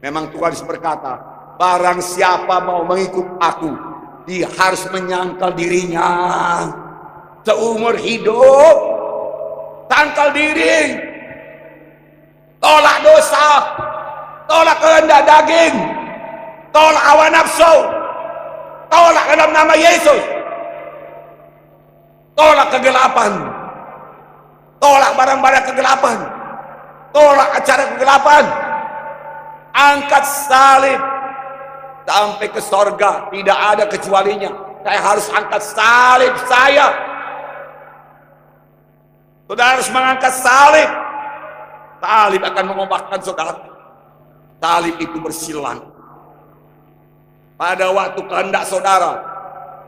Memang Tuhan berkata, barang siapa mau mengikut aku, dia harus menyangkal dirinya seumur hidup. Tangkal diri, tolak dosa, tolak kehendak daging, tolak hawa nafsu, tolak dalam nama Yesus, tolak kegelapan, tolak barang-barang kegelapan, tolak acara kegelapan, angkat salib sampai ke sorga. Tidak ada kecualinya. Saya harus angkat salib saya. Saudara harus mengangkat salib. Salib akan mengubahkan saudara. Salib itu bersilang. Pada waktu kehendak saudara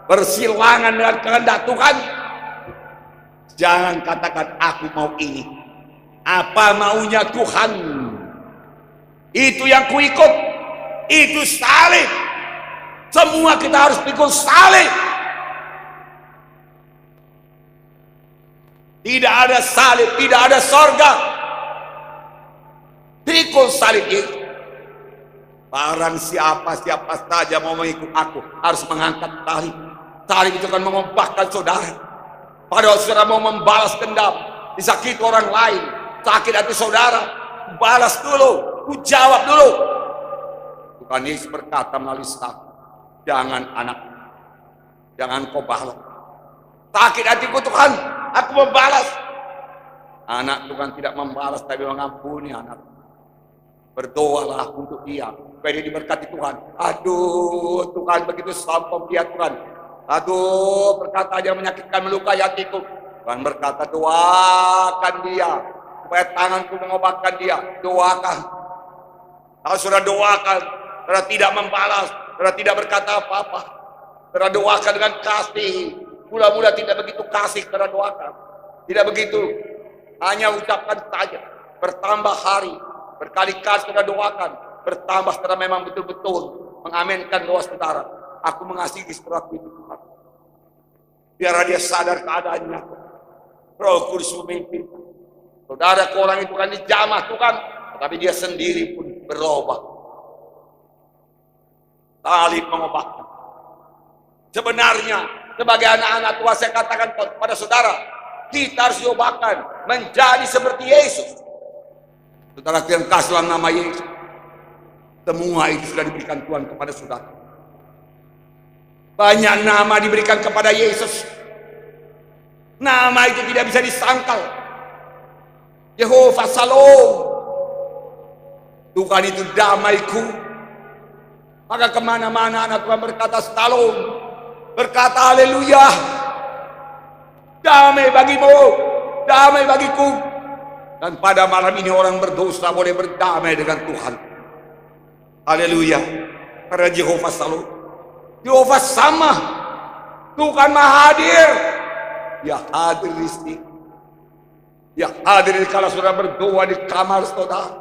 bersilangan dengan kehendak Tuhan, jangan katakan aku mau ini. Apa maunya Tuhan, itu yang kuikut. Itu salib. Semua kita harus pikul salib. Tidak ada salib, tidak ada sorga. Pikul salib itu. Barang siapa saja mau mengikut aku harus mengangkat salib. Salib itu akan mengompakkan saudara. Pada waktu saudara mau membalas dendam, disakiti orang lain, sakit hati saudara, balas dulu, jawab dulu. Tuhan Yesus berkata melalui sabda, jangan anak, jangan kau balas. Sakit hatiku Tuhan, aku membalas. Anak Tuhan tidak membalas tapi mengampuni anak. Berdoalah untuk dia supaya dia diberkati Tuhan. Aduh Tuhan, begitu sombong dia Tuhan. Aduh, perkataan yang menyakitkan melukai hatiku. Tuhan berkata, doakan dia supaya tanganku mengobatkan dia. Doakan. Kalau sudah doakan, sudah tidak membalas, sudah tidak berkata apa-apa, sudah doakan dengan kasih. Mula-mula tidak begitu kasih, sudah doakan. Tidak begitu, hanya ucapkan saja. Bertambah hari, berkali-kali sudah doakan, bertambah setelah memang betul-betul mengaminkan doa saudara. Aku mengasihi saudara itu Tuhan. Biar dia sadar keadaannya. Roh Kudus memimpin. Saudara ke orang itu kan dijamah Tuhan, tetapi dia sendiri pun berubah. Salib mengubahkan. Sebenarnya sebagai anak-anak Tuhan saya katakan kepada saudara, kita harus diubahkan menjadi seperti Yesus. Saudara yang kasih dalam nama Yesus, semua itu sudah diberikan Tuhan kepada saudara. Banyak nama diberikan kepada Yesus. Nama itu tidak bisa disangkal. Yehova Shalom, Tuhan itu damaiku. Maka kemana-mana anak Tuhan berkata Shalom, berkata haleluya. Damai bagimu, damai bagiku. Dan pada malam ini orang berdosa boleh berdamai dengan Tuhan. Haleluya. Karena Yehova Shalom, Yehova sama, Tuhan Maha Hadir. Dia hadir di sini. Dia hadir kalau saudara berdoa di kamar saudara.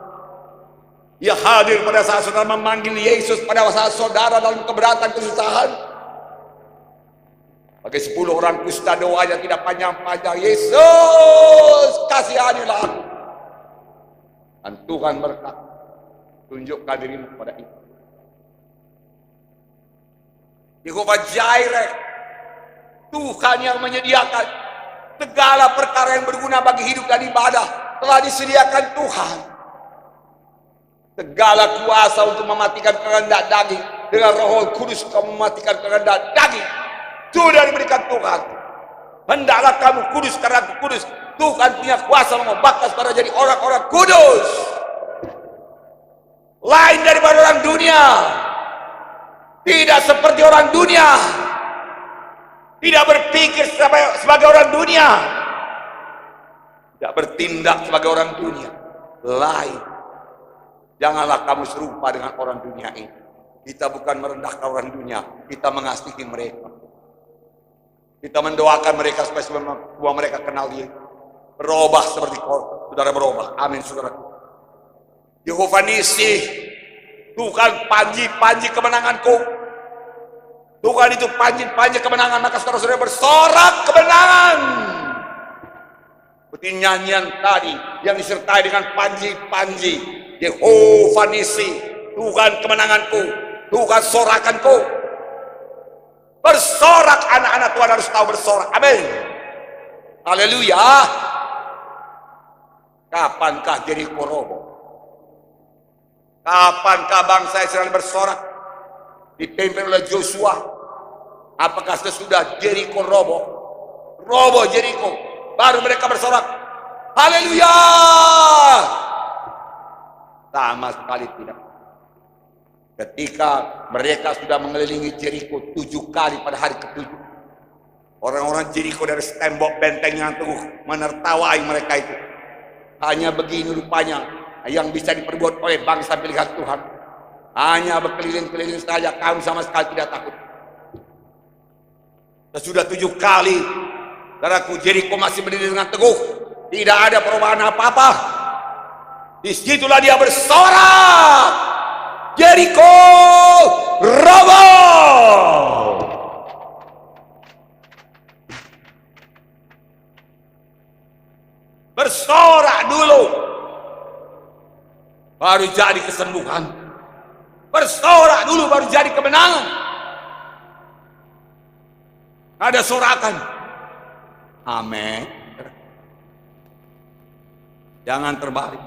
Dia hadir pada saat saudara memanggil Yesus, pada saat saudara dalam keberatan kesusahan. Bagi 10 orang kusta doanya tidak panjang-panjang. Yesus kasihanilah aku. Dan Tuhan berkata, tunjukkan dirimu kepada itu. Yehova Jireh, Tuhan yang menyediakan segala perkara yang berguna bagi hidup dan ibadah telah disediakan Tuhan. Segala kuasa untuk mematikan kehendak daging dengan Roh Kudus kamu mematikan kehendak daging sudah diberikan Tuhan. Hendaklah kamu kudus karena aku kudus. Tuhan punya kuasa mengubahkan saudara jadi orang-orang kudus, lain daripada orang dunia. Tidak seperti orang dunia, tidak berpikir sebagai orang dunia, tidak bertindak sebagai orang dunia. Lain. Janganlah kamu serupa dengan orang dunia ini. Kita bukan merendahkan orang dunia, kita mengasihi mereka. Kita mendoakan mereka supaya semua mereka kenal Dia. Berubah seperti kau, saudara berubah. Amin, saudara. Yehova Nissi, Tuhan panji-panji kemenanganku. Tuhan itu panji-panji kemenangan, maka saudara-saudara bersorak kemenangan. Seperti nyanyian tadi yang disertai dengan panji-panji. Yehova Nissi, Tuhan kemenanganku, Tuhan sorakanku. Bersorak, anak-anak Tuhan harus tahu bersorak. Amin. Haleluya. Kapankah Jeriko roboh? Kapankah bangsa Israel bersorak dipimpin oleh Joshua? Apakah sesudah Jeriko roboh? Roboh Jeriko, baru mereka bersorak. Haleluya. Sama sekali tidak. Ketika mereka sudah mengelilingi Jeriko 7 kali pada hari ke-7, orang-orang Jeriko dari tembok benteng yang teguh menertawai mereka itu. Hanya begini rupanya yang bisa diperbuat oleh bangsa pilihan Tuhan. Hanya berkeliling-keliling saja, kamu sama sekali tidak takut. Sesudah 7 kali, saudaraku, Jeriko masih berdiri dengan teguh. Tidak ada perubahan apa-apa. Disitulah dia bersorak. Jeriko roboh. Bersorak dulu, baru jadi kesembuhan. Bersorak dulu, baru jadi kemenangan. Ada sorakan. Amin. Jangan terbalik.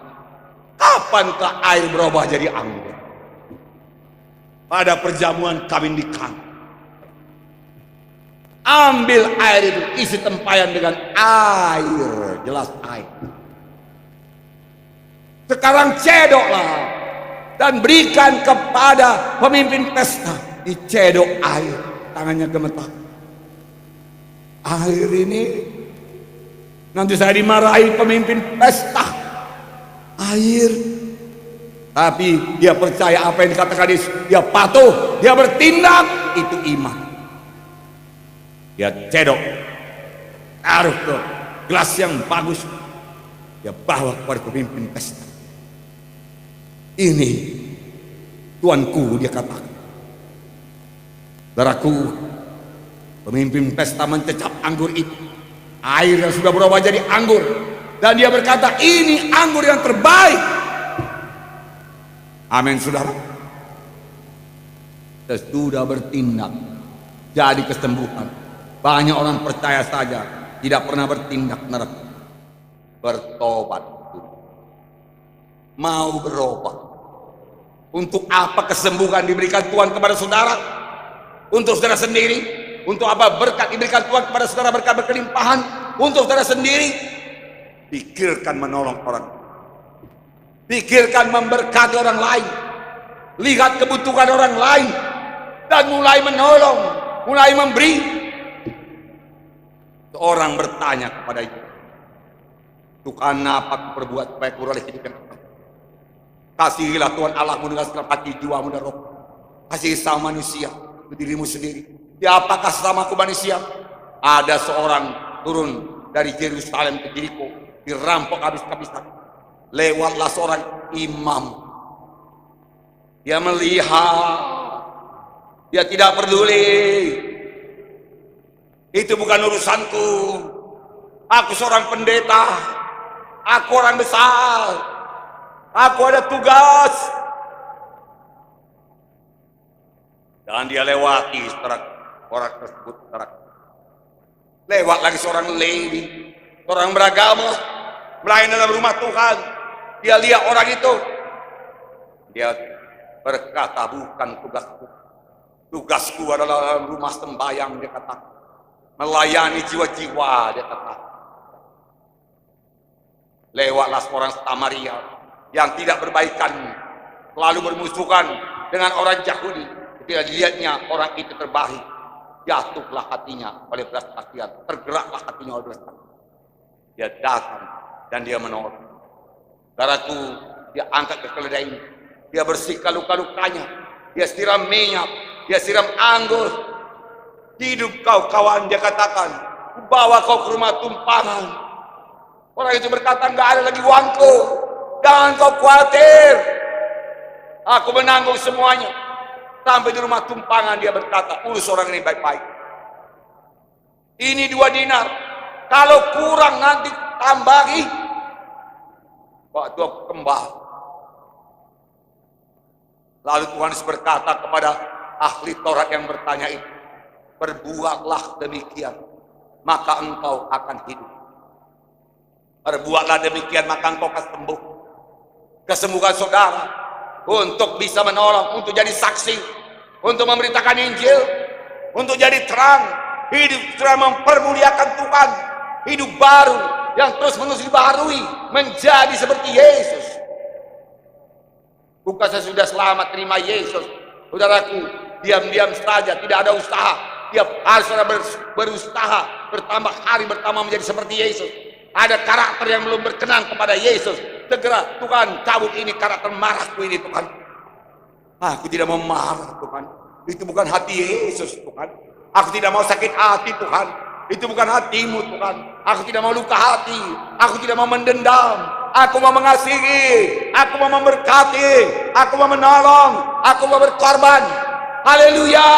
Kapankah air berubah jadi anggur? Pada perjamuan kawin di Kana. Ambil air itu, isi tempayan dengan air, jelas air. Sekarang cedoklah dan berikan kepada pemimpin pesta. Dicedok air, tangannya gemetar. Air ini nanti saya dimarahi pemimpin pesta. Air. Tapi dia percaya apa yang dikatakan Yesus. Dia patuh, dia bertindak. Itu iman. Dia cedok, taruh ke gelas yang bagus, dia bawa kepada pemimpin pesta. Ini tuanku, dia katakan. Saudaraku, pemimpin pesta mencecap anggur itu. Air yang sudah berubah jadi anggur. Dan dia berkata, ini anggur yang terbaik. Amin, saudara. Sesudah bertindak, jadi kesembuhan. Banyak orang percaya saja, tidak pernah bertindak neraka. Bertobat, mau berubah. Untuk apa kesembuhan diberikan Tuhan kepada saudara? Untuk saudara sendiri? Untuk apa berkat diberikan Tuhan kepada saudara, berkat berkelimpahan? Untuk saudara sendiri? Pikirkan menolong orang. Pikirkan memberkati orang lain. Lihat kebutuhan orang lain dan mulai menolong, mulai memberi. Seorang bertanya kepada itu, Tuhan, apa aku berbuat supaya aku beroleh hidup yang kekal? Kasihilah Tuhan Allahmu dengan segenap hati, jiwamu dan roh. Kasihi sama manusia, dirimu sendiri. Ya, apakah sesama aku manusia? Ada seorang turun dari Yerusalem ke Jeriko, dirampok habis-habisan. Lewatlah seorang imam. Dia melihat, dia tidak peduli. Itu bukan urusanku. Aku seorang pendeta. Aku orang besar. Aku ada tugas. Dan dia lewati orang tersebut. Lewat lagi seorang Lewi, orang beragama, melayani dalam rumah Tuhan. Dia lihat orang itu. Dia berkata, bukan tugasku. Tugasku adalah dalam rumah sembahyang, dia kata. Melayani jiwa-jiwa, dia kata. Lewatlah seorang Samaria yang tidak berbaikan, lalu bermusuhan dengan orang Yahudi. Ketika dilihatnya orang itu terbaik, jatuhlah hatinya oleh belas kasihan, tergeraklah hatinya oleh belas kasihan. Dia datang dan dia menolong. Saudaraku, dia angkat ke keledai ini, dia bersihkan luka-lukanya, dia siram minyak, dia siram anggur. Hidup kau kawan, dia katakan, bawa kau ke rumah tumpangan. Orang itu berkata, enggak ada lagi uangku, jangan kau khawatir, aku menanggung semuanya. Sampai di rumah tumpangan dia berkata, urus orang ini baik-baik. Ini 2 dinar, kalau kurang nanti tambahi. Waktu aku kembali, Lalu Tuhan Yesus berkata kepada ahli Taurat yang bertanya itu, "Perbuatlah demikian, maka engkau akan hidup." Perbuatlah demikian, maka engkau akan sembuh. Kesembuhan saudara untuk bisa menolong, untuk jadi saksi, untuk memberitakan Injil, untuk jadi terang, hidup terang mempermuliakan Tuhan, hidup baru yang terus menerus dibaharui menjadi seperti Yesus. Bukan sesudah selamat terima Yesus, saudaraku, diam-diam saja, tidak ada usaha. Tiap hari saudara berusaha, bertambah hari bertambah menjadi seperti Yesus. Ada karakter yang belum berkenan kepada Yesus, segera Tuhan cabut ini karakter marahku ini Tuhan. Aku tidak mau marah Tuhan, itu bukan hati Yesus Tuhan. Aku tidak mau sakit hati Tuhan, itu bukan hatimu Tuhan. Aku tidak mau luka hati, aku tidak mau mendendam. Aku mau mengasihi, aku mau memberkati, aku mau menolong, aku mau berkorban. Haleluya.